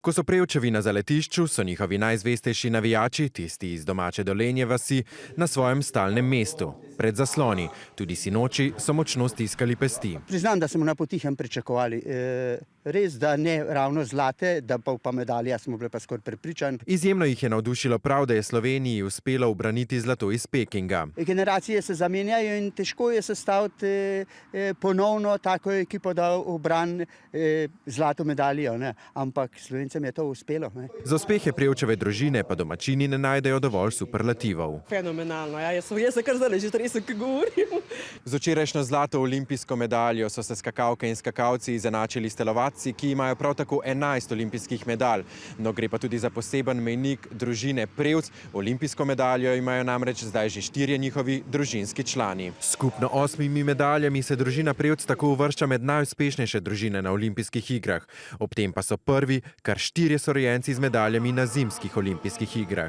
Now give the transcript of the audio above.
Ko so Prevčevi na zaletišču, so njihovi najzvestejši navijači, tisti iz domače Dolenje vasi, na svojem stalnem mestu, pred zasloni. Tudi sinoči so močno stiskali pesti. Priznam, da smo na potihem pričakovali. Res, da ne ravno zlate, da pa medalja, smo bili pa skoraj prepričani. Izjemno jih je navdušilo prav, da je Sloveniji uspelo ubraniti zlato iz Pekinga. Generacije se zamenjajo in težko je sestaviti ponovno tako ekipo, da obrani zlato medaljo, ne? Ampak Slovencem je to uspelo. Ne? Za uspehe Prevčeve družine pa domačini ne najdejo dovolj superlativov. Fenomenalno, ja, jaz se kar zdaj že resno, ko govorim. Z včerajšnjo zlato olimpijsko medaljo so se skakalke in skakalci izenačili s telovadci, ki imajo prav tako 11 olimpijskih medalj. No, gre pa tudi za poseben mejnik družine Prevc. Olimpijsko medaljo imajo namreč zdaj že 4 njihovi družinski člani. Skupno 8 medaljami se družina Prevc tako uvršča med najuspešnejše družine na olimpijskih igrah. Ob tem pa so prvi kar 4 sorojenci z medaljami na zimskih olimpijskih igrah.